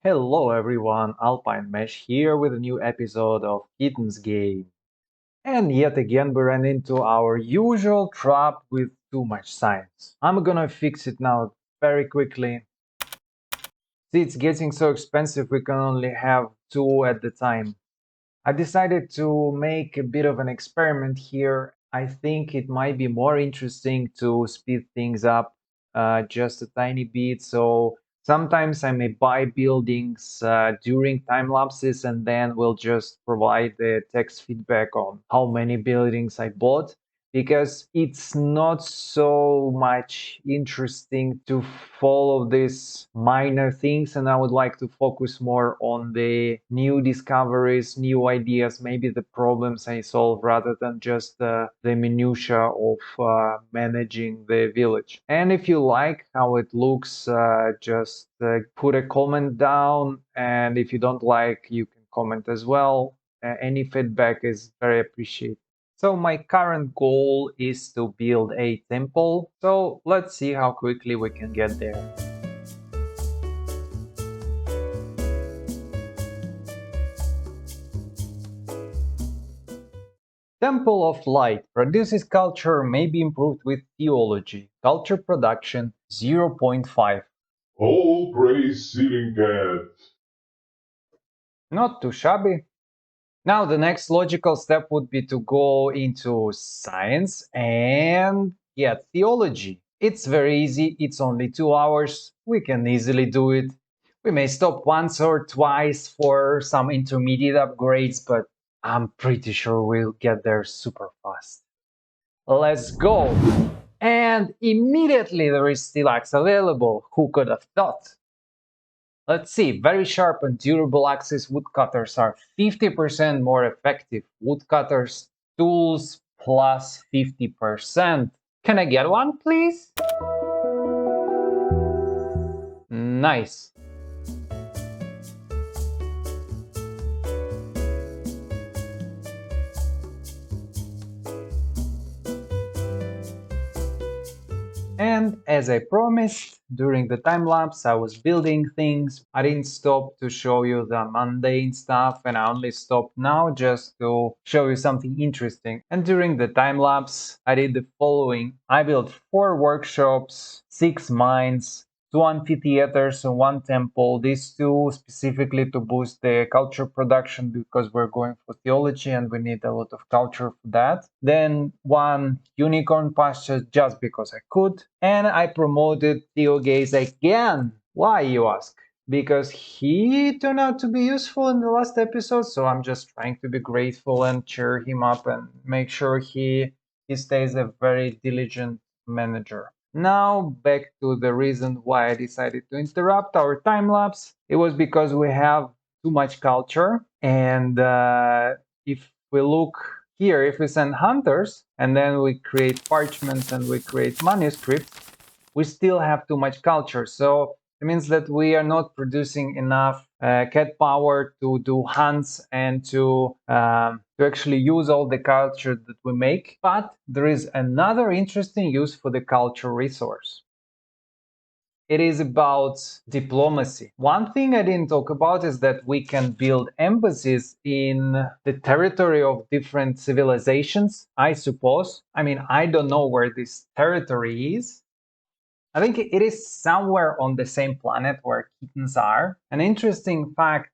Hello everyone, Alpine Mesh here with a new episode of Kittens Game. And yet again we ran into our usual trap with too much science. I'm gonna fix it now very quickly. See, it's getting so expensive we can only have two at the time. I decided to make a bit of an experiment here. I think it might be more interesting to speed things up just a tiny bit. So sometimes I may buy buildings during time lapses and then we'll just provide the text feedback on how many buildings I bought, because it's not so much interesting to follow these minor things, and I would like to focus more on the new discoveries, new ideas, maybe the problems I solve, rather than just the minutia of managing the village. And if you like how it looks, just put a comment down, and if you don't like, you can comment as well. Any feedback is very appreciated. So my current goal is to build a temple. So let's see how quickly we can get there. Temple of Light produces culture may be improved with theology. Culture production 0.5. All praise ceiling cat. Not too shabby. Now the next logical step would be to go into science and get theology. It's very easy, it's only 2 hours, we can easily do it. We may stop once or twice for some intermediate upgrades, but I'm pretty sure we'll get there super fast. Let's go! And immediately there is steel axe available. Who could have thought? Let's see, very sharp and durable axis woodcutters are 50% more effective. Woodcutters tools plus 50%. Can I get one, please? Nice. And as I promised, during the time lapse, I was building things. I didn't stop to show you the mundane stuff, and I only stopped now just to show you something interesting. And during the time lapse, I did the following. I built 4 workshops, 6 mines, 2 amphitheaters and 1 temple. These 2 specifically to boost the culture production, because we're going for theology and we need a lot of culture for that. Then 1 unicorn pasture just because I could. And I promoted Theo Gaze again. Why, you ask? Because he turned out to be useful in the last episode, so I'm just trying to be grateful and cheer him up and make sure he stays a very diligent manager. Now back to the reason why I decided to interrupt our time lapse. It was because we have too much culture, and if we look here, if we send hunters and then we create parchments and we create manuscripts, we still have too much culture. So it means that we are not producing enough cat power to do hunts and to actually use all the culture that we make. But there is another interesting use for the culture resource. It is about diplomacy. One thing I didn't talk about is that we can build embassies in the territory of different civilizations, I suppose. I mean, I don't know where this territory is. I think it is somewhere on the same planet where kittens are. An interesting fact,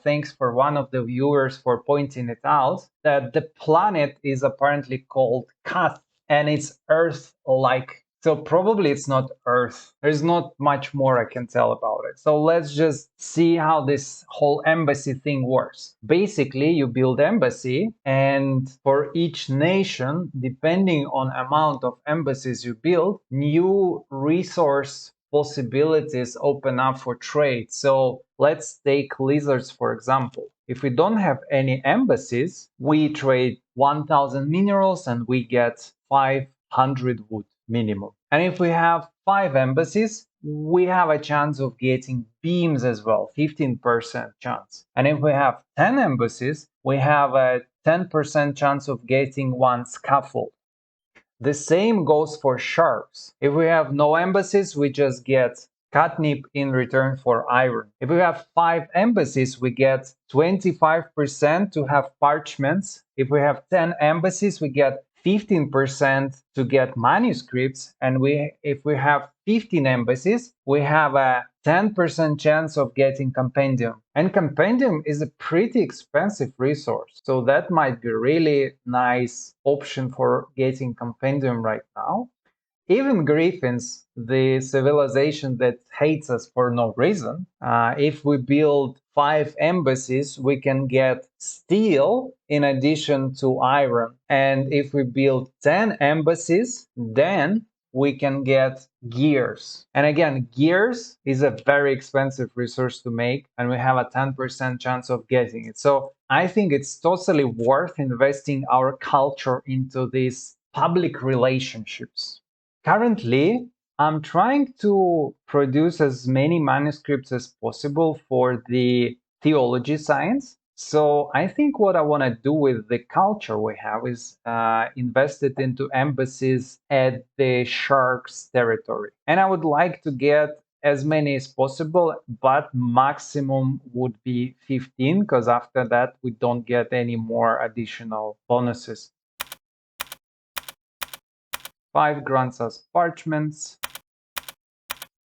thanks for one of the viewers for pointing it out, that the planet is apparently called Kath, and it's Earth-like. So probably it's not Earth. There's not much more I can tell about it. So let's just see how this whole embassy thing works. Basically, you build embassy, and for each nation, depending on amount of embassies you build, new resource possibilities open up for trade. So let's take lizards, for example. If we don't have any embassies, we trade 1,000 minerals and we get 500 wood minimum. And if we have 5 embassies, we have a chance of getting beams as well, 15% chance. And if we have 10 embassies, we have a 10% chance of getting 1 scaffold. The same goes for sharps. If we have no embassies, we just get catnip in return for iron. If we have 5 embassies, we get 25% to have parchments. If we have 10 embassies, we get 15% to get manuscripts. And if we have 15 embassies, we have a 10% chance of getting compendium. And compendium is a pretty expensive resource. So that might be a really nice option for getting compendium right now. Even Griffins, the civilization that hates us for no reason, if we build 5 embassies, we can get steel in addition to iron. And if we build 10 embassies, then we can get gears. And again, gears is a very expensive resource to make, and we have a 10% chance of getting it. So I think it's totally worth investing our culture into these public relationships. Currently, I'm trying to produce as many manuscripts as possible for the theology science. So I think what I want to do with the culture we have is invest it into embassies at the sharks territory. And I would like to get as many as possible, but maximum would be 15, because after that we don't get any more additional bonuses. 5 grants us parchments.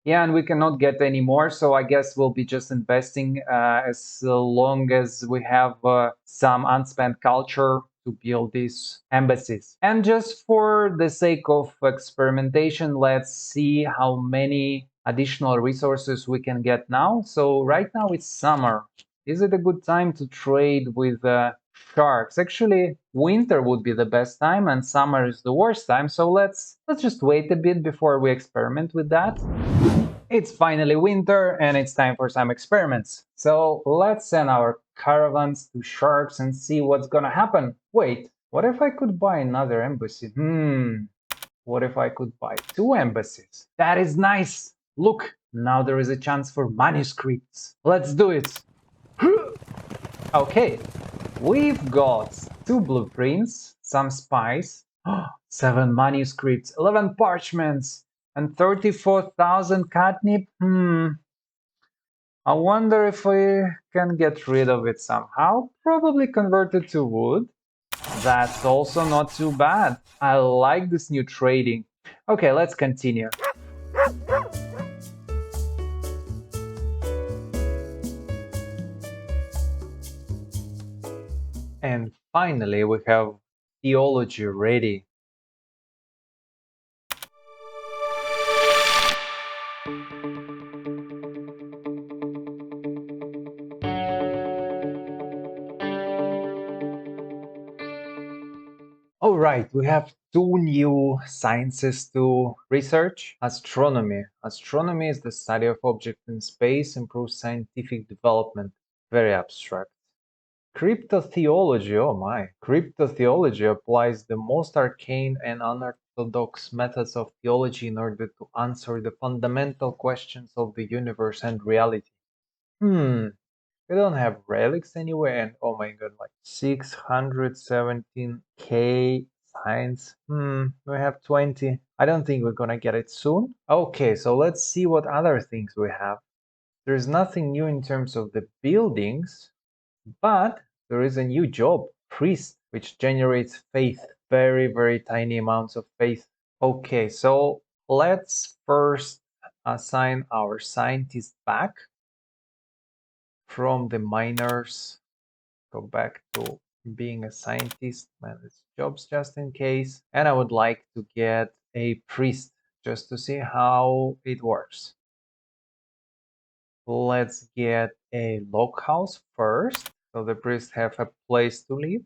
Yeah, and we cannot get any more, so I guess we'll be just investing as long as we have some unspent culture to build these embassies. And just for the sake of experimentation, let's see how many additional resources we can get now. So right now it's summer. Is it a good time to trade with sharks? Actually, winter would be the best time and summer is the worst time. So let's just wait a bit before we experiment with that. It's finally winter and it's time for some experiments. So let's send our caravans to sharks and see what's gonna happen. Wait, what if I could buy another embassy? What if I could buy 2 embassies? That is nice. Look, now there is a chance for manuscripts. Let's do it. Okay, we've got 2 blueprints, some spies, 7 manuscripts, 11 parchments, and 34,000 catnip. I wonder if we can get rid of it somehow. Probably convert it to wood. That's also not too bad. I like this new trading. Okay, let's continue. And finally, we have theology ready. All right, we have 2 new sciences to research. Astronomy. Astronomy is the study of objects in space, improves scientific development. Very abstract. Cryptotheology, oh my. Cryptotheology applies the most arcane and unorthodox methods of theology in order to answer the fundamental questions of the universe and reality. We don't have relics anywhere, and oh my god, like 617k science. We have 20. I don't think we're gonna get it soon. Okay, so let's see what other things we have. There's nothing new in terms of the buildings, but there is a new job, priest, which generates faith. Very, very tiny amounts of faith. Okay, so let's first assign our scientist back from the miners. Go back to being a scientist, manage jobs just in case. And I would like to get a priest just to see how it works. Let's get a log house first, so the priests have a place to live.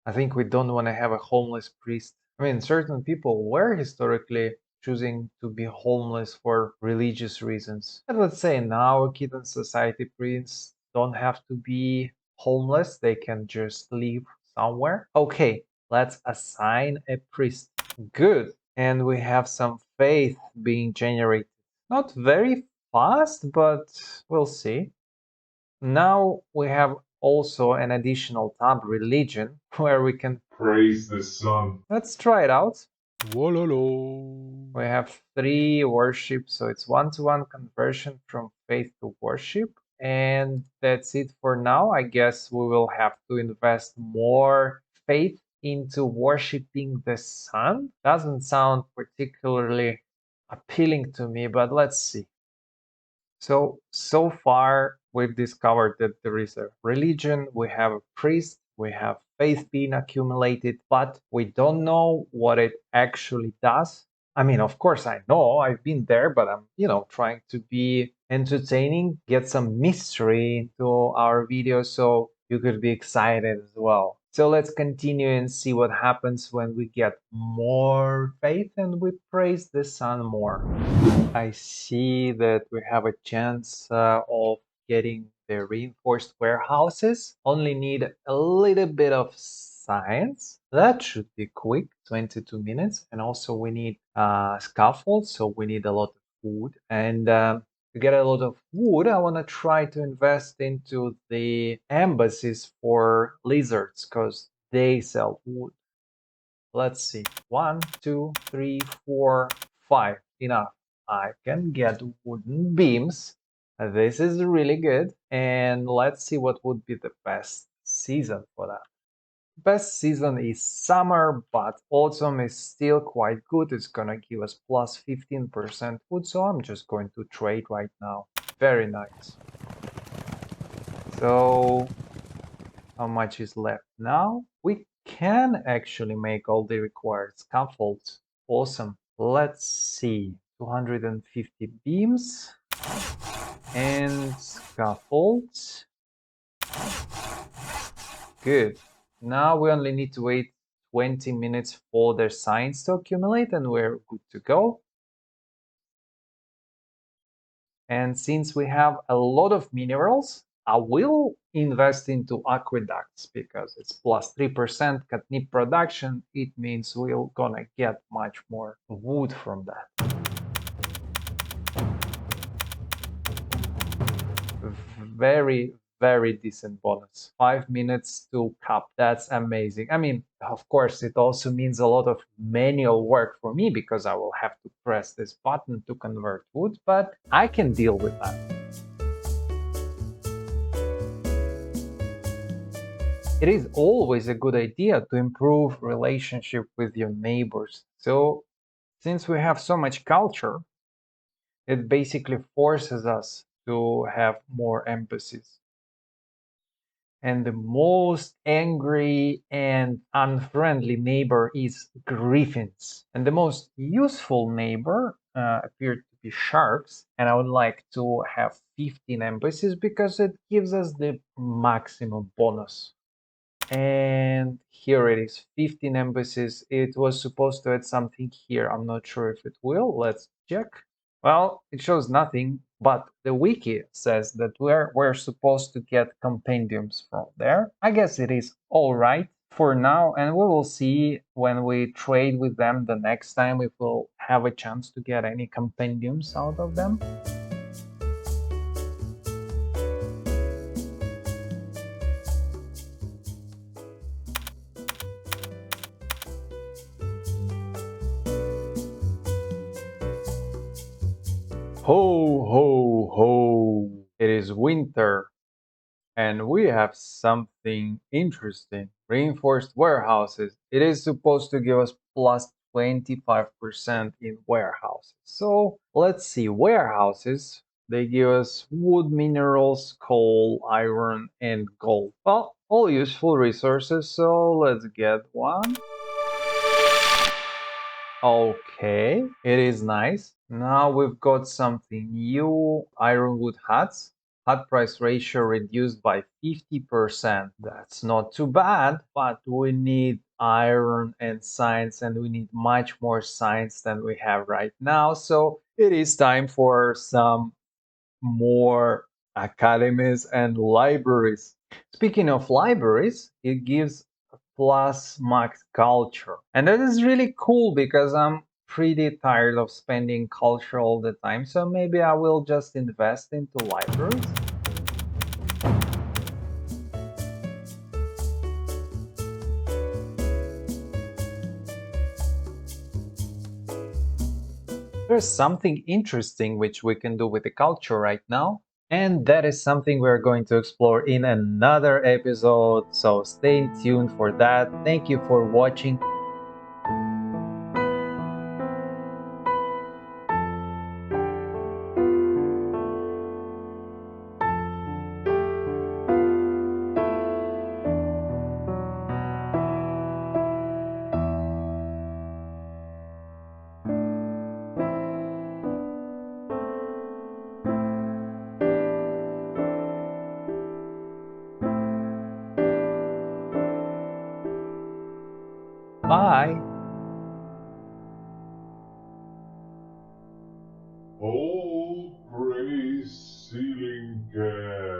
I think we don't want to have a homeless priest. I mean, certain people were historically choosing to be homeless for religious reasons. But let's say now Kitten society priests don't have to be homeless, they can just live somewhere. Okay, let's assign a priest. Good. And we have some faith being generated. Not very fast, but we'll see. Now we have also an additional tab, religion, where we can Praise the sun. let's try it out. Wololo. We have 3 worship, so it's one-to-one conversion from faith to worship. And that's it for now. I guess we will have to invest more faith into worshiping the sun. Doesn't sound particularly appealing to me, but let's see. So far, we've discovered that there is a religion, we have a priest, we have faith being accumulated, but we don't know what it actually does. I mean, of course, I know I've been there, but I'm, trying to be entertaining, get some mystery into our videos so you could be excited as well. So let's continue and see what happens when we get more faith and we praise the sun more. I see that we have a chance of getting the reinforced warehouses. Only need a little bit of science. That should be quick, 22 minutes. And also we need scaffolds, so we need a lot of wood. And to get a lot of wood, I want to try to invest into the embassies for lizards because they sell wood. Let's see. 1, 2, 3, 4, 5. Enough. I can get wooden beams. This is really good. And let's see what would be the best season for that. Best season is summer, but autumn is still quite good. It's gonna give us plus 15% wood, so I'm just going to trade right now. Very nice. So how much is left now? We can actually make all the required scaffolds. Awesome. Let's see. 250 beams and scaffolds. Good. Now we only need to wait 20 minutes for their signs to accumulate and we're good to go. And since we have a lot of minerals, I will invest into aqueducts because it's plus 3% catnip production. It means we're gonna get much more wood from that. Very, very decent bonus. 5 minutes to cup. That's amazing. I mean, of course, it also means a lot of manual work for me because I will have to press this button to convert wood, but I can deal with that. It is always a good idea to improve relationship with your neighbors. So since we have so much culture, it basically forces us to have more embassies. And the most angry and unfriendly neighbor is Griffins. And the most useful neighbor appeared to be sharks. And I would like to have 15 embassies because it gives us the maximum bonus. And here it is, 15 embassies. It was supposed to add something here. I'm not sure if it will. Let's check. Well, it shows nothing, but the wiki says that we're supposed to get compendiums from there. I guess it is all right for now, and we will see when we trade with them the next time if we'll have a chance to get any compendiums out of them. Ho, ho, ho. It is winter, and we have something interesting. Reinforced warehouses. It is supposed to give us plus 25% in warehouses. So let's see. Warehouses, they give us wood, minerals, coal, iron, and gold. Well, all useful resources, so let's get one. Okay, it is nice. Now we've got something new, ironwood huts. Hut price ratio reduced by 50%. That's not too bad, but we need iron and science, and we need much more science than we have right now. So it is time for some more academies and libraries. Speaking of libraries, it gives plus max culture. And that is really cool because I'm pretty tired of spending culture all the time. So maybe I will just invest into libraries. There's something interesting which we can do with the culture right now, and that is something we're going to explore in another episode, so stay tuned for that. Thank you for watching. Bye! Whole gray ceiling cat.